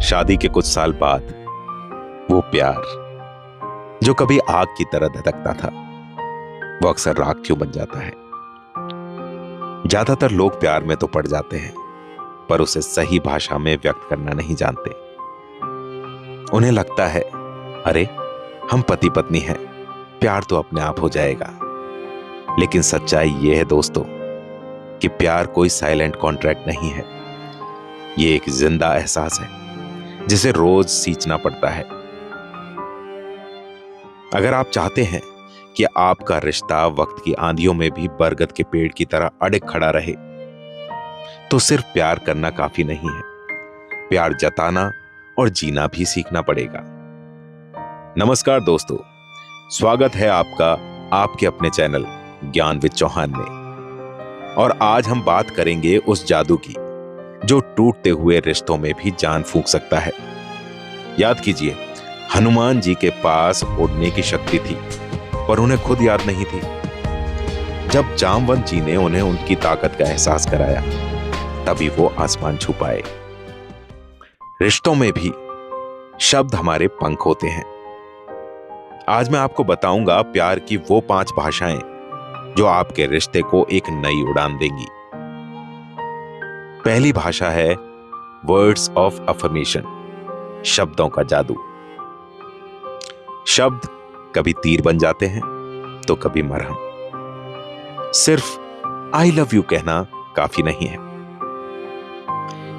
शादी के कुछ साल बाद वो प्यार जो कभी आग की तरह धधकता था, वो अक्सर राख क्यों बन जाता है। ज्यादातर लोग प्यार में तो पड़ जाते हैं, पर उसे सही भाषा में व्यक्त करना नहीं जानते। उन्हें लगता है, अरे हम पति पत्नी हैं, प्यार तो अपने आप हो जाएगा। लेकिन सच्चाई यह है दोस्तों कि प्यार कोई साइलेंट कॉन्ट्रैक्ट नहीं है। यह एक जिंदा एहसास है जिसे रोज सींचना पड़ता है। अगर आप चाहते हैं कि आपका रिश्ता वक्त की आंधियों में भी बरगद के पेड़ की तरह अड़िग खड़ा रहे, तो सिर्फ प्यार करना काफी नहीं है, प्यार जताना और जीना भी सीखना पड़ेगा। नमस्कार दोस्तों, स्वागत है आपका आपके अपने चैनल ज्ञान विद चौहान में। और आज हम बात करेंगे उस जादू की जो टूटते हुए रिश्तों में भी जान फूंक सकता है। याद कीजिए, हनुमान जी के पास उड़ने की शक्ति थी, पर उन्हें खुद याद नहीं थी। जब जामवंत जी ने उन्हें उनकी ताकत का एहसास कराया, तभी वो आसमान छू पाए। रिश्तों में भी शब्द हमारे पंख होते हैं। आज मैं आपको बताऊंगा प्यार की वो 5 भाषाएं जो आपके रिश्ते को एक नई उड़ान देंगी। पहली भाषा है वर्ड्स ऑफ अफर्मेशन, शब्दों का जादू। शब्द कभी तीर बन जाते हैं तो कभी मरहम। सिर्फ आई लव यू कहना काफी नहीं है।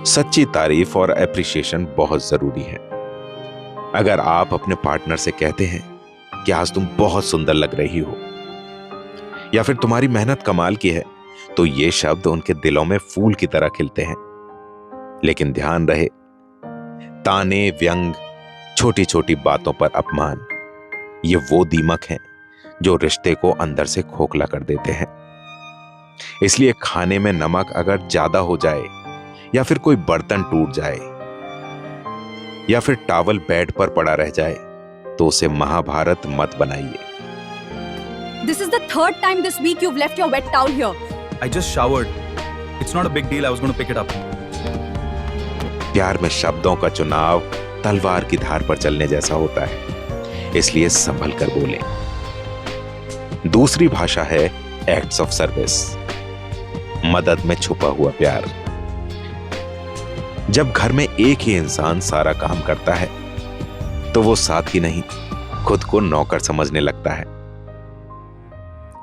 सच्ची तारीफ और एप्रिसिएशन बहुत जरूरी है। अगर आप अपने पार्टनर से कहते हैं कि आज तुम बहुत सुंदर लग रही हो, या फिर तुम्हारी मेहनत कमाल की है, तो ये शब्द उनके दिलों में फूल की तरह खिलते हैं। लेकिन ध्यान रहे, ताने, व्यंग, छोटी छोटी बातों पर अपमान, ये वो दीमक हैं जो रिश्ते को अंदर से खोखला कर देते हैं। इसलिए खाने में नमक अगर ज्यादा हो जाए, या फिर कोई बर्तन टूट जाए, या फिर टॉवल बेड पर पड़ा रह जाए, तो उसे महाभारत मत बनाइए। This is the third time this week you've left your wet towel here. I just showered. It's not a big deal. I was going to pick it up. प्यार में शब्दों का चुनाव तलवार की धार पर चलने जैसा होता है, इसलिए संभल कर बोलें। दूसरी भाषा है एक्ट्स ऑफ सर्विस, मदद में छुपा हुआ प्यार। जब घर में एक ही इंसान सारा काम करता है, तो वो साथी नहीं, खुद को नौकर समझने लगता है।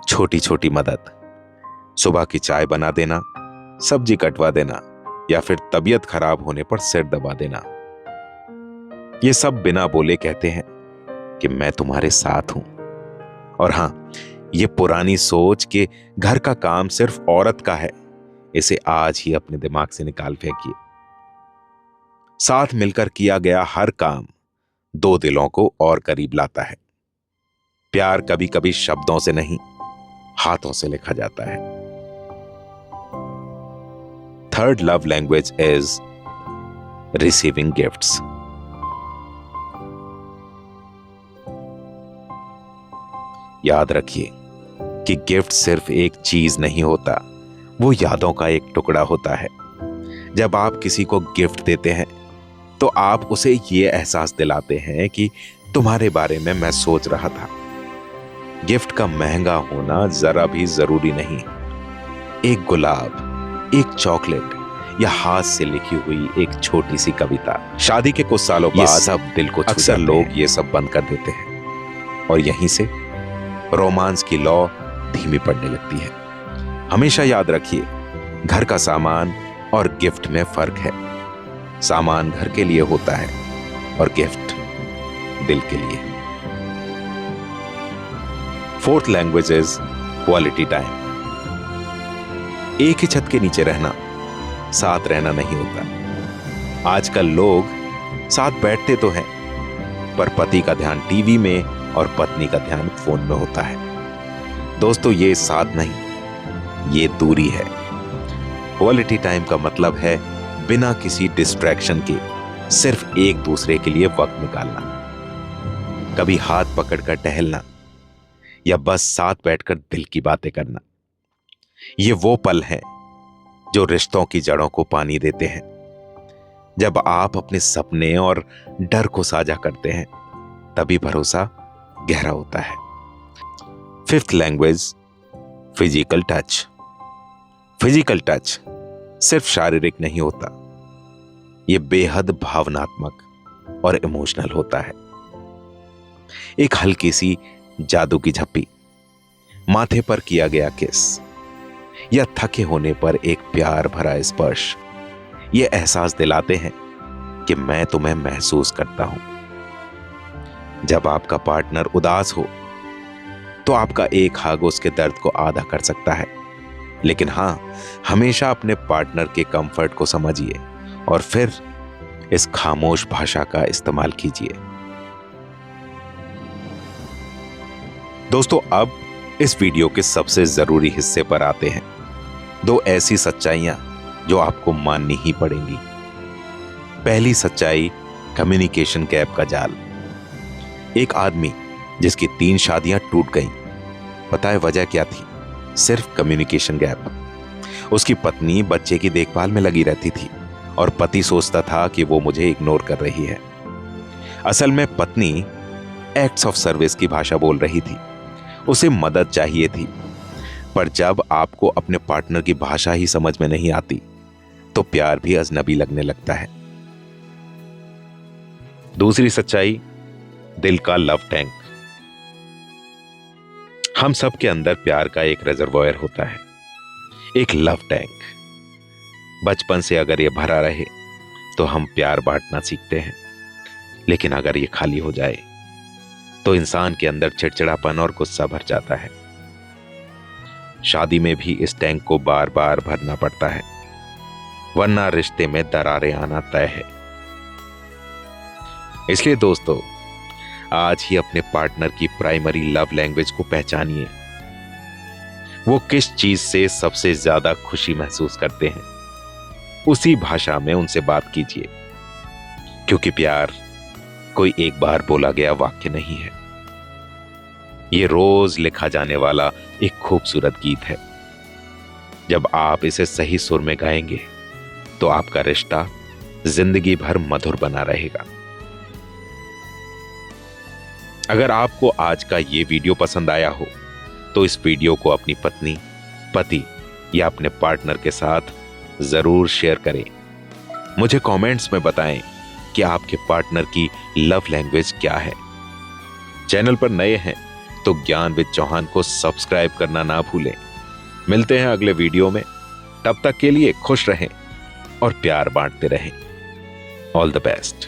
छोटी छोटी मदद, सुबह की चाय बना देना, सब्जी कटवा देना, या फिर तबीयत खराब होने पर सिर दबा देना, ये सब बिना बोले कहते हैं कि मैं तुम्हारे साथ हूं। और हां, ये पुरानी सोच कि घर का काम सिर्फ औरत का है, इसे आज ही अपने दिमाग से निकाल फेंकिए। साथ मिलकर किया गया हर काम 2 दिलों को और करीब लाता है। प्यार कभी कभी शब्दों से नहीं, हाथों से लिखा जाता है। Third love language is receiving gifts. याद रखिए कि गिफ्ट सिर्फ एक चीज नहीं होता, वो यादों का एक टुकड़ा होता है। जब आप किसी को गिफ्ट देते हैं, तो आप उसे ये एहसास दिलाते हैं कि तुम्हारे बारे में मैं सोच रहा था। गिफ्ट का महंगा होना जरा भी जरूरी नहीं। एक गुलाब, एक चॉकलेट, या हाथ से लिखी हुई एक छोटी सी कविता। शादी के कुछ सालों बाद सब दिल को अक्सर लोग ये सब बंद कर देते हैं, और यहीं से रोमांस की लौ धीमी पड़ने लगती है। हमेशा याद रखिए, घर का सामान और गिफ्ट में फर्क है। सामान घर के लिए होता है और गिफ्ट दिल के लिए। Fourth language is quality time. एक ही छत के नीचे रहना साथ रहना नहीं होता। आजकल लोग साथ बैठते तो हैं, पर पति का ध्यान टीवी में और पत्नी का ध्यान फोन में होता है। दोस्तों, ये साथ नहीं, ये दूरी है। क्वालिटी टाइम का मतलब है बिना किसी डिस्ट्रैक्शन के सिर्फ एक दूसरे के लिए वक्त निकालना। कभी हाथ पकड़कर टहलना, या बस साथ बैठकर दिल की बातें करना। ये वो पल हैं जो रिश्तों की जड़ों को पानी देते हैं। जब आप अपने सपने और डर को साझा करते हैं, तभी भरोसा गहरा होता है। Fifth language, physical touch. Physical touch सिर्फ शारीरिक नहीं होता, यह बेहद भावनात्मक और इमोशनल होता है। एक हल्की सी जादू की झप्पी, माथे पर किया गया किस, या थके होने पर एक प्यार भरा स्पर्श, ये एहसास दिलाते हैं कि मैं तुम्हें महसूस करता हूं। जब आपका पार्टनर उदास हो तो आपका एक हग उसके दर्द को आधा कर सकता है, लेकिन हां, हमेशा अपने पार्टनर के कंफर्ट को समझिए और फिर इस खामोश भाषा का इस्तेमाल कीजिए। दोस्तों, अब इस वीडियो के सबसे जरूरी हिस्से पर आते हैं। 2 ऐसी सच्चाइयां जो आपको माननी ही पड़ेंगी। पहली सच्चाई, कम्युनिकेशन गैप का जाल। एक आदमी जिसकी 3 शादियां टूट गईं, पता है वजह क्या थी? सिर्फ कम्युनिकेशन गैप। उसकी पत्नी बच्चे की देखभाल में लगी रहती थी और पति सोचता था कि वो मुझे इग्नोर कर रही है। असल में पत्नी एक्ट्स ऑफ सर्विस की भाषा बोल रही थी, उसे मदद चाहिए थी। पर जब आपको अपने पार्टनर की भाषा ही समझ में नहीं आती, तो प्यार भी अजनबी लगने लगता है। दूसरी सच्चाई, दिल का लव टैंक। हम सब के अंदर प्यार का एक रिजर्वॉयर होता है, एक लव टैंक। बचपन से अगर ये भरा रहे तो हम प्यार बांटना सीखते हैं, लेकिन अगर ये खाली हो जाए तो इंसान के अंदर चिड़चिड़ापन और गुस्सा भर जाता है। शादी में भी इस टैंक को बार बार भरना पड़ता है, वरना रिश्ते में दरारें आना तय है। इसलिए दोस्तों, आज ही अपने पार्टनर की प्राइमरी लव लैंग्वेज को पहचानिए। वो किस चीज से सबसे ज्यादा खुशी महसूस करते हैं, उसी भाषा में उनसे बात कीजिए, क्योंकि प्यार कोई एक बार बोला गया वाक्य नहीं है। ये रोज लिखा जाने वाला एक खूबसूरत गीत है। जब आप इसे सही सुर में गाएंगे तो आपका रिश्ता जिंदगी भर मधुर बना रहेगा। अगर आपको आज का ये वीडियो पसंद आया हो तो इस वीडियो को अपनी पत्नी, पति या अपने पार्टनर के साथ जरूर शेयर करें। मुझे कमेंट्स में बताएं कि आपके पार्टनर की लव लैंग्वेज क्या है। चैनल पर नए हैं तो ज्ञान विद चौहान को सब्सक्राइब करना ना भूलें। मिलते हैं अगले वीडियो में, तब तक के लिए खुश रहें और प्यार बांटते रहें। All the best.